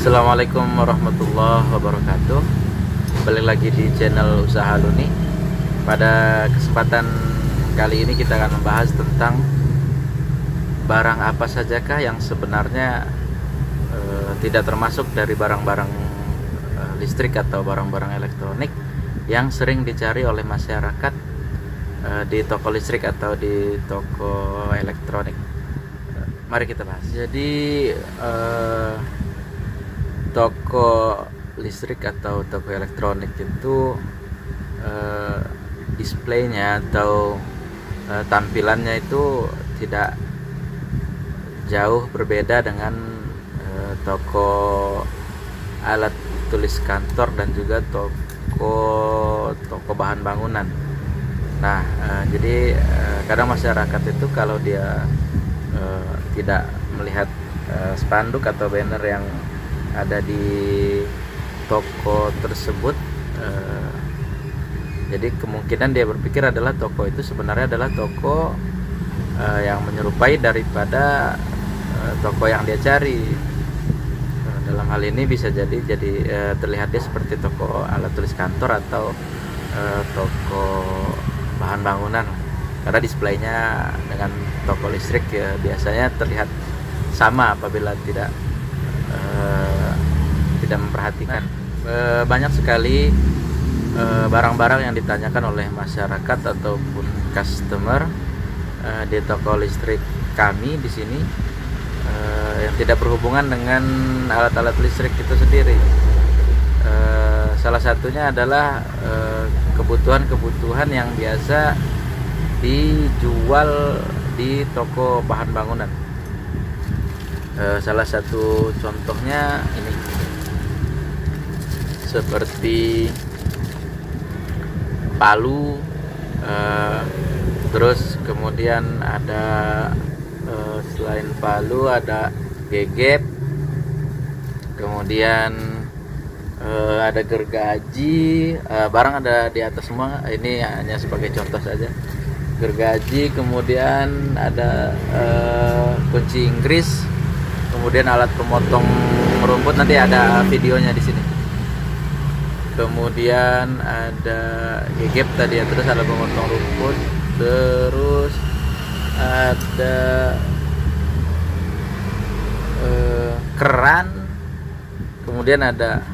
Assalamualaikum warahmatullahi wabarakatuh. Balik lagi di channel Usaha Luni. Pada kesempatan kali ini kita akan membahas tentang barang apa sajakah yang sebenarnya tidak termasuk dari barang-barang listrik atau barang-barang elektronik yang sering dicari oleh masyarakat di toko listrik atau di toko elektronik. Mari kita bahas. Jadi toko listrik atau toko elektronik itu displaynya atau tampilannya itu tidak jauh berbeda dengan toko alat tulis kantor dan juga toko bahan bangunan. Nah, jadi kadang masyarakat itu kalau dia tidak melihat spanduk atau banner yang ada di toko tersebut, jadi kemungkinan dia berpikir adalah toko itu sebenarnya adalah toko yang menyerupai daripada toko yang dia cari. Dalam hal ini bisa jadi terlihat dia seperti toko alat tulis kantor atau toko bahan bangunan, karena displaynya dengan toko listrik ya biasanya terlihat sama apabila tidak memperhatikan. Banyak sekali barang-barang yang ditanyakan oleh masyarakat ataupun customer di toko listrik kami di sini yang tidak berhubungan dengan alat-alat listrik itu sendiri. Salah satunya adalah kebutuhan-kebutuhan yang biasa dijual di toko bahan bangunan. Salah satu contohnya ini, seperti palu, terus kemudian ada selain palu ada gegep, kemudian ada gergaji, barang ada di atas semua. Ini hanya sebagai contoh saja. Gergaji, kemudian ada kunci Inggris, kemudian alat pemotong rumput, nanti ada videonya di sini. Kemudian ada gegep tadi ya, terus ada pemotong rumput, terus ada keran, kemudian ada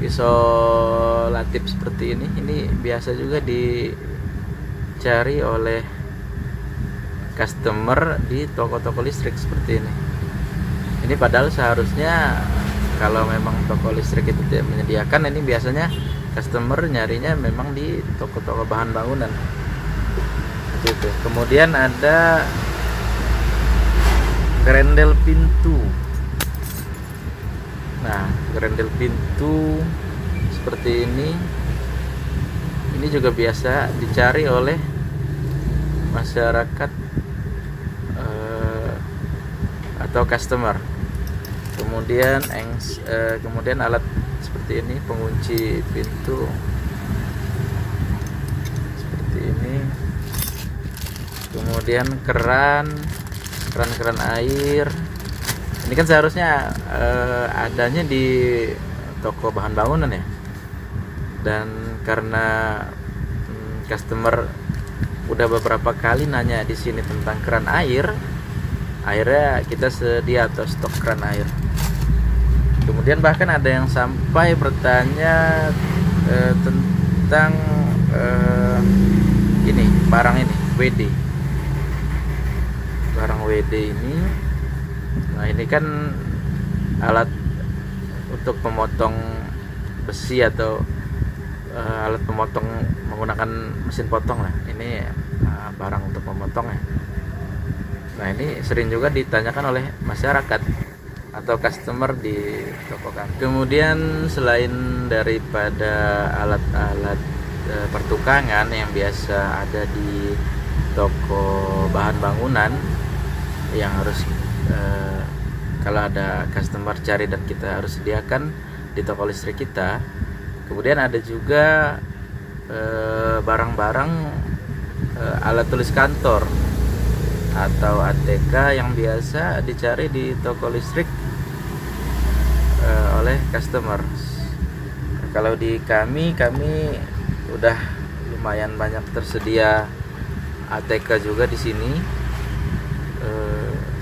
isolatif seperti ini. Ini biasa juga dicari oleh customer di toko-toko listrik seperti ini. Ini padahal seharusnya kalau memang toko listrik itu tidak menyediakan, ini biasanya customer nyarinya memang di toko-toko bahan bangunan. Gitu. Kemudian ada grendel pintu. Nah, grendel pintu seperti ini juga biasa dicari oleh masyarakat atau customer. Kemudian alat seperti ini, pengunci pintu seperti ini. Kemudian keran air. Ini kan seharusnya adanya di toko bahan bangunan ya. Dan karena customer udah beberapa kali nanya di sini tentang keran air, akhirnya kita sedia atau stok keran air. Kemudian bahkan ada yang sampai bertanya tentang ini, barang ini, barang WD ini. Nah, ini kan alat untuk memotong besi atau alat pemotong menggunakan mesin potong lah. Ini barang untuk memotong ya. Nah, ini sering juga ditanyakan oleh masyarakat atau customer di toko kami. Kemudian selain daripada alat-alat pertukangan yang biasa ada di toko bahan bangunan yang harus kalau ada customer cari dan kita harus sediakan di toko listrik kita, kemudian ada juga barang-barang alat tulis kantor atau ATK yang biasa dicari di toko listrik oleh customer. Kalau di kami udah lumayan banyak tersedia ATK juga di sini.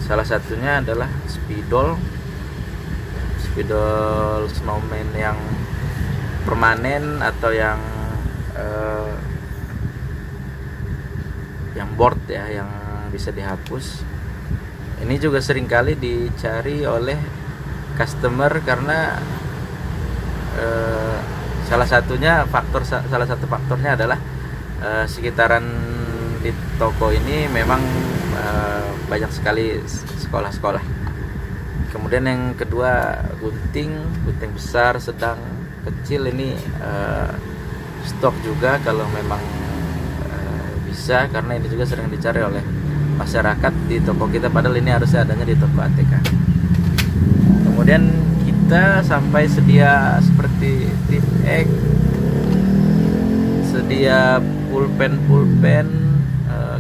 Salah satunya adalah spidol snowman yang permanen atau yang board ya, yang bisa dihapus. Ini juga seringkali dicari oleh customer karena salah satu faktornya adalah sekitaran di toko ini memang banyak sekali sekolah-sekolah. Kemudian yang kedua, gunting besar, sedang, kecil ini stok juga kalau memang bisa, karena ini juga sering dicari oleh masyarakat di toko kita, padahal ini harusnya adanya di toko ATK. Kemudian kita sampai sedia seperti tip X, sedia pulpen,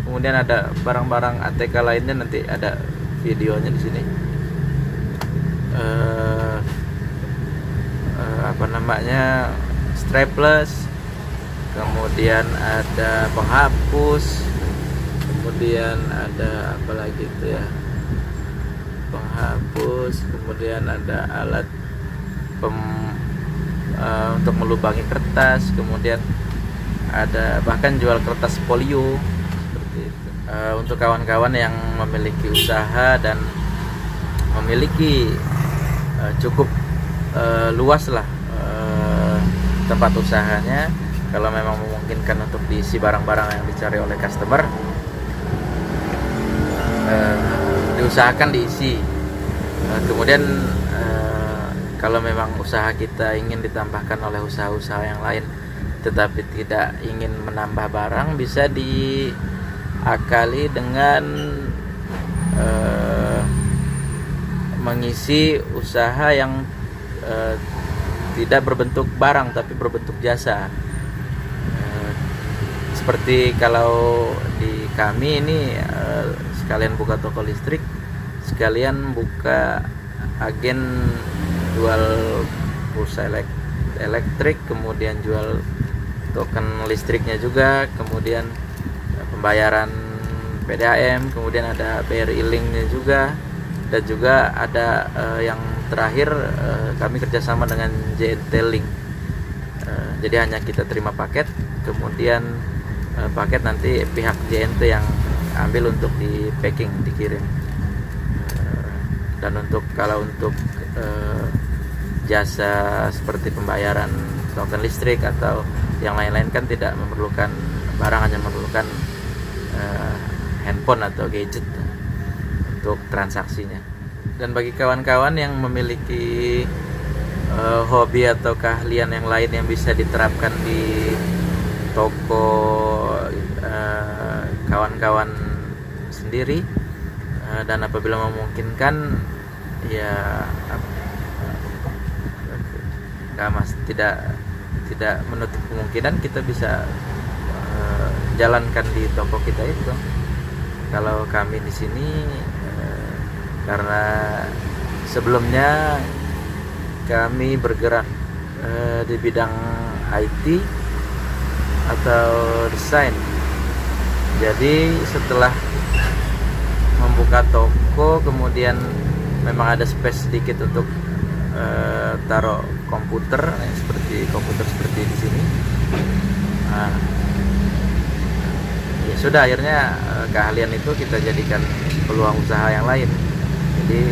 kemudian ada barang-barang ATK lainnya, nanti ada videonya di sini. Strapless, kemudian ada penghapus, kemudian ada apa lagi itu ya, penghapus, kemudian ada alat untuk melubangi kertas, kemudian ada bahkan jual kertas polio seperti itu. Untuk kawan-kawan yang memiliki usaha dan memiliki cukup luas lah tempat usahanya, kalau memang memungkinkan untuk diisi barang-barang yang dicari oleh customer, diusahakan diisi. Kemudian kalau memang usaha kita ingin ditambahkan oleh usaha-usaha yang lain tetapi tidak ingin menambah barang, bisa diakali dengan mengisi usaha yang tidak berbentuk barang tapi berbentuk jasa. Seperti kalau di kami ini sekalian buka toko listrik, sekalian buka agen jual pulsa elektrik, kemudian jual token listriknya juga, kemudian pembayaran PDAM, kemudian ada BRI linknya juga, dan juga ada yang terakhir kami kerjasama dengan JNT Link. Jadi hanya kita terima paket, kemudian paket nanti pihak JNT yang ambil untuk di packing, dikirim. Dan kalau untuk jasa seperti pembayaran token listrik atau yang lain-lain kan tidak memerlukan barang, hanya memerlukan handphone atau gadget untuk transaksinya. Dan bagi kawan-kawan yang memiliki hobi atau keahlian yang lain yang bisa diterapkan di toko kawan-kawan sendiri, dan apabila memungkinkan ya tidak menutup kemungkinan kita bisa jalankan di toko kita itu. Kalau kami di sini karena sebelumnya kami bergerak di bidang IT atau desain. Jadi setelah membuka toko, kemudian memang ada space sedikit untuk taruh komputer seperti di sini. Ya sudah, akhirnya keahlian itu kita jadikan peluang usaha yang lain. Jadi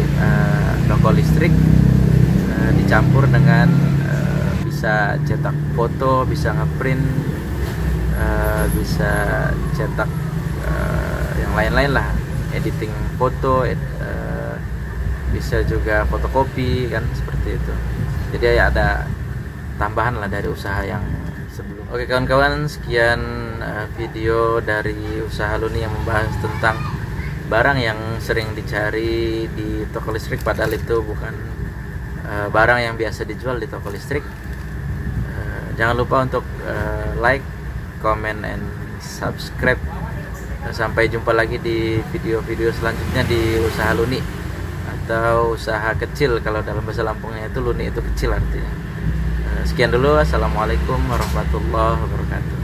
toko listrik dicampur dengan bisa cetak foto, bisa ngeprint, bisa cetak yang lain-lain lah, editing foto, bisa juga fotokopi kan, seperti itu. Jadi ya ada tambahan lah dari usaha yang sebelum. Oke kawan-kawan, sekian video dari usaha Luni yang membahas tentang barang yang sering dicari di toko listrik, padahal itu bukan barang yang biasa dijual di toko listrik. Jangan lupa untuk like, comment, and subscribe. Sampai jumpa lagi di video-video selanjutnya di usaha Luni. atau usaha kecil. Kalau dalam bahasa Lampungnya itu luni itu kecil artinya. Sekian dulu, assalamualaikum warahmatullahi wabarakatuh.